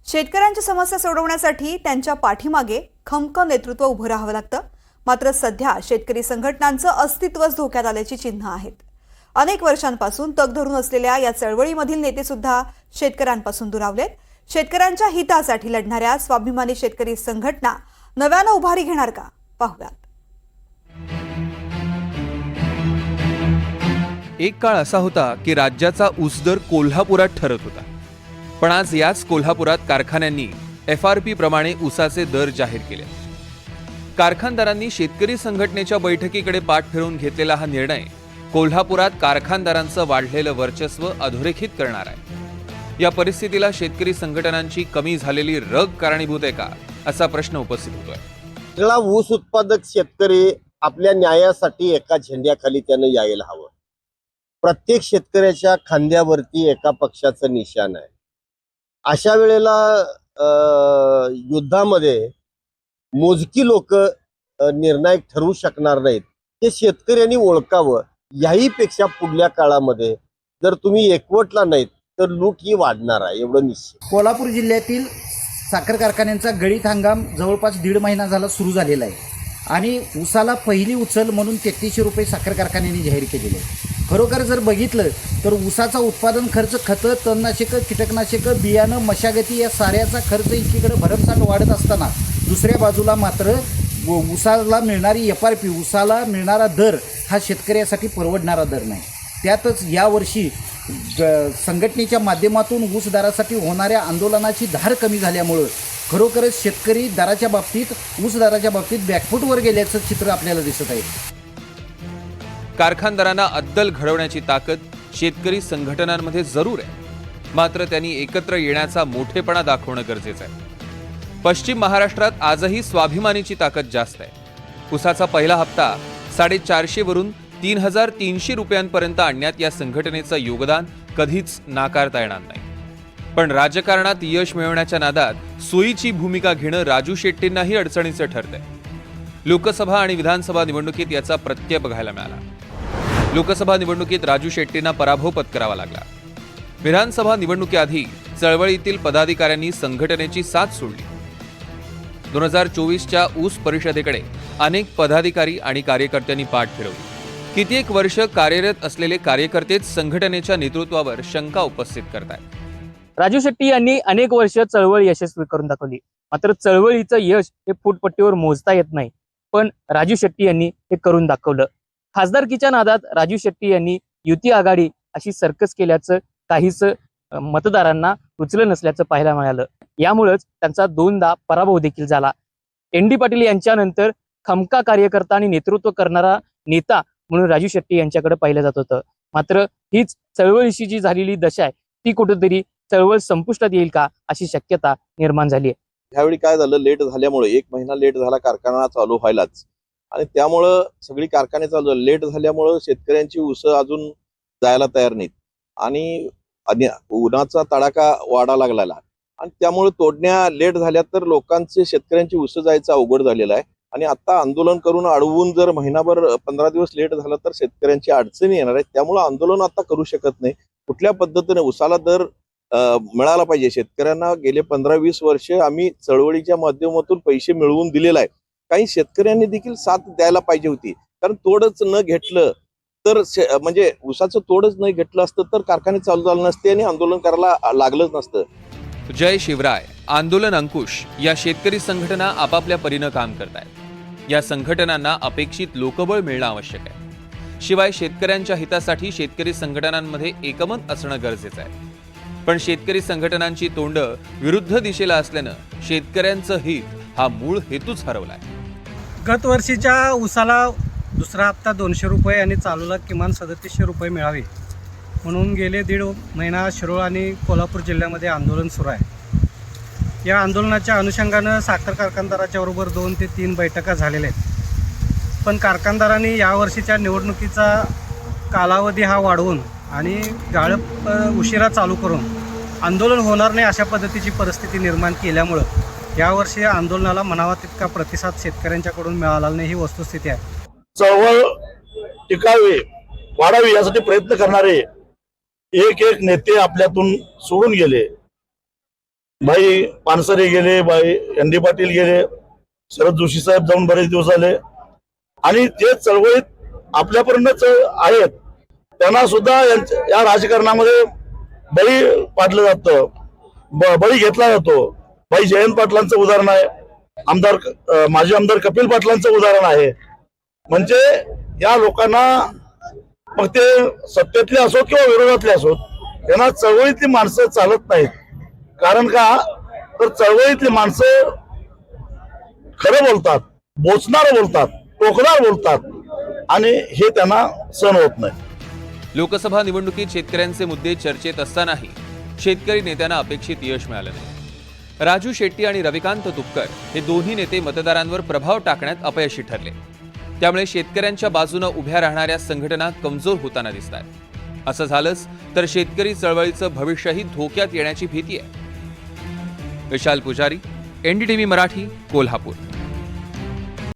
शेतकऱ्यांच्या समस्या सोडवण्यासाठी त्यांच्या पाठीमागे खमकम नेतृत्व उभं राहावं लागतं। मात्र सध्या शेतकरी संघटनांचं अस्तित्वच धोक्यात आल्याची चिन्ह आहेत। अनेक वर्षांपासून तग धरून असलेल्या या चळवळीमधील नेते सुद्धा शेतकऱ्यांपासून दुरावलेत। शेतकऱ्यांच्या हितासाठी लढणाऱ्या स्वाभिमानी शेतकरी संघटना नव्यानं उभारी घेणार का, पाहूयात। एक काळ असा होता की राज्याचा ऊस दर कोल्हापुरात ठरत होता, पण आज याच कोल्हापुरात कारखान्यांनी FRP प्रमाणे ऊसाचे दर जाहीर केले। कारखानदारांनी शेतकरी संघटनेच्या बैठकीकडे पाठ फिरवून घेतलेला हा निर्णय कोल्हापुरात कारखानदारांचं वाढलेलं वर्चस्व अधोरेखित करणार आहे। या परिस्थितीला शेतकरी संघटनांची कमी झालेली रग कारणीभूत आहे का, असा प्रश्न उपस्थित होतोय। सगळा ऊस उत्पादक शेतकरी आपल्या न्यायासाठी एका झेंड्याखाली त्यानं यायला हवं। प्रत्येक शेतकऱ्याच्या खांद्यावरती एका पक्षाचं निशाण आहे। अशा वेळेला युद्धामध्ये मोजकी लोक निर्णायक ठरू शकणार नाहीत, ते शेतकऱ्यांनी ओळखावं। याही पेक्षा पुढल्या काळामध्ये जर तुम्ही एकवटला नाहीत तर लूट ही वाढणार आहे, एवढं निश्चित। कोल्हापूर जिल्ह्यातील साखर कारखान्यांचा गळीत हंगाम जवळपास 1.5 महिना झाला सुरू झालेला आहे आणि ऊसाला पहिली उचल म्हणून 3300 रुपये साखर कारखान्यांनी जाहीर केलेले आहे। खरोखर जर बघितलं तर ऊसाचा उत्पादन खर्च, खतं, तणनाशकं, कीटकनाशकं, बियाणं, मशागती या साऱ्याचा खर्च एकीकडे भरमसाठ वाढत असताना दुसऱ्या बाजूला मात्र ऊसाला मिळणारी FRP, ऊसाला मिळणारा दर हा शेतकऱ्यासाठी परवडणारा दर नाही। त्यातच यावर्षी संघटनेच्या माध्यमातून ऊस दरासाठी होणाऱ्या आंदोलनाची धार कमी झाल्यामुळं खरोखरच शेतकरी दराच्या बाबतीत, ऊस दराच्या बाबतीत बॅकफूटवर गेल्याचं चित्र आपल्याला दिसत आहे। कारखानदारांना अद्दल घडवण्याची ताकद शेतकरी संघटनांमध्ये जरूर आहे, मात्र त्यांनी एकत्र येण्याचा मोठेपणा दाखवणं गरजेचं आहे। पश्चिम महाराष्ट्रात आजही स्वाभिमानीची ताकद जास्त आहे। ऊसाचा पहिला हप्ता 450 वरून 3300 रुपयांपर्यंत आणण्यात या संघटनेचं योगदान कधीच नाकारता येणार नाही। पण राजकारणात यश मिळवण्याच्या नादात सोयीची भूमिका घेणं राजू शेट्टींनाही अडचणीचं ठरतंय। लोकसभा आणि विधानसभा निवडणुकीत याचा प्रत्यय बघायला मिळाला। लोकसभा निवडणुकीत राजू शेट्टींना पराभव पत्करावा लागला। विधानसभा निवडणुकीआधी चळवळीतील पदाधिकाऱ्यांनी संघटनेची साथ सोडली। 2024च्या ऊस परिषदेकडे अनेक पदाधिकारी आणि कार्यकर्त्यांनी पाठ फिरवली। कित्येक वर्ष कार्यरत असलेले कार्यकर्तेच संघटनेच्या नेतृत्वावर शंका उपस्थित करतात। राजू शेट्टी यांनी अनेक वर्ष चळवळ यशस्वी करून दाखवली, मात्र चळवळीचं यश हे फुटपट्टीवर मोजता येत नाही, पण राजू शेट्टी यांनी हे करून दाखवलं। खासदारकीच्या नादात राजू शेट्टी यांनी युती आघाडी अशी सर्कस केल्याचं काहीच मतदारांना रुचलं नसल्याचं पाहायला मिळालं। यामुळेच त्यांचा 2दा पराभव देखील झाला। ND पाटील यांच्यानंतर खमका कार्यकर्ता आणि नेतृत्व करणारा नेता म्हणून राजू शेट्टी यांच्याकडे पाहिलं जात होतं। मात्र हीच चळवळीशी जी झालेली दशा आहे ती कुठेतरी चळवळ संपुष्टात येईल का, अशी शक्यता निर्माण झाली आहे। ह्यावेळी काय झालं, लेट झाल्यामुळे 1 महिना लेट झाला कारखाना चालू व्हायलाच, आणि त्यामुळं सगळी कारखाने चालू लेट झाल्यामुळं शेतकऱ्यांची ऊस अजून जायला तयार नाहीत आणि उन्हाचा तडाखा वाढा लागलेला आणि त्यामुळे तोडण्या लेट झाल्या तर लोकांचे, शेतकऱ्यांची ऊस जायचं अवघड झालेलं आहे। आणि आता आंदोलन करून अडवून जर महिनाभर 15 दिवस लेट झालं तर शेतकऱ्यांची अडचणी येणार आहे। त्यामुळे आंदोलन आता करू शकत नाही। कुठल्या पद्धतीने ऊसाला दर मिळाला पाहिजे शेतकऱ्यांना। गेले 15-20 वर्ष आम्ही चळवळीच्या माध्यमातून पैसे मिळवून दिलेला आहे। काही शेतकऱ्यांनी देखील साथ द्यायला पाहिजे होती, कारण तोडच न घेतलं तर म्हणजे ऊसाचं तोडच नाही घेतलं असतं तर कारखाने चालू झाले नसते आणि आंदोलन करायला लागलंच नसतं। जय शिवराय, आंदोलन अंकुश या शेतकरी संघटना आपापल्या परीनं काम करतायत। या संघटनांना अपेक्षित लोकबळ मिळणं आवश्यक आहे। शिवाय शेतकऱ्यांच्या हितासाठी शेतकरी संघटनांमध्ये एकमत असणं गरजेचं आहे। पण शेतकरी संघटनांची तोंड विरुद्ध दिशेला असल्यानं शेतकऱ्यांचं हित हा मूळ हेतूच हरवलाय। गत वर्षीच्या ऊसाला दुसरा हप्ता 200 रुपये आणि चालूला किमान 3700 रुपये मिळावे म्हणून गेले 1.5 महिना शिरोळ आणि कोल्हापूर जिल्ह्यामध्ये आंदोलन सुरू आहे। या आंदोलनाच्या अनुषंगानं साखर कारखानदाराच्या बरोबर 2 ते 3 बैठका झालेल्या आहेत, पण कारखानदारांनी यावर्षीच्या निवडणुकीचा कालावधी हा वाढवून आणि गाळप उशिरा चालू करून आंदोलन होणार नाही अशा पद्धतीची परिस्थिती निर्माण केल्यामुळं यावर्षी आंदोलनाला म्हणावा तितका प्रतिसाद शेतकऱ्यांच्याकडून मिळाला नाही, ही वस्तुस्थिती आहे। चळवळ टिकावी, वाढावी यासाठी प्रयत्न करणारे एक नेते आपल्यातून सोडून गेले। भाई पानसरे गेले, भाई एन.डी. पाटील गेले, शरद जोशी साहेब जाऊन बरेच दिवस झाले आणि जे चळवळीत आपल्यापर्यंत आहेत त्यांना सुद्धा या राजकारणामध्ये बळी पाडलं जातं, बळी घेतला जातो. भाई जयंत पाटलांचं उदाहरण आहे, माजी आमदार कपिल पाटलांचं उदाहरण आहे. म्हणजे या लोकांना मग ते सत्तेतले असोत किंवा विरोधातले असोत त्यांना चळवळीतली माणसं चालत नाहीत. कारण का तर चळवळीतली माणसं खरं बोलतात, बोचणारं बोलतात, टोकदार बोलतात आणि हे त्यांना सहन होत नाही. लोकसभा निवडणुकीत शेतकऱ्यांचे मुद्दे चर्चेत असतानाही शेतकरी नेत्यांना अपेक्षित यश मिळालं नाही. राजू शेट्टी आणि रविकांत तुपकर हे दोन्ही नेते मतदारांवर प्रभाव टाकण्यात अपयशी ठरले. त्यामुळे शेतकऱ्यांच्या बाजूने उभ्या राहणाऱ्या संघटना कमजोर होताना दिसतात. असं झालंच तर शेतकरी चळवळीचं भविष्यही धोक्यात येण्याची भीती आहे. विशाल पुजारी, NDTV मराठी, कोल्हापूर.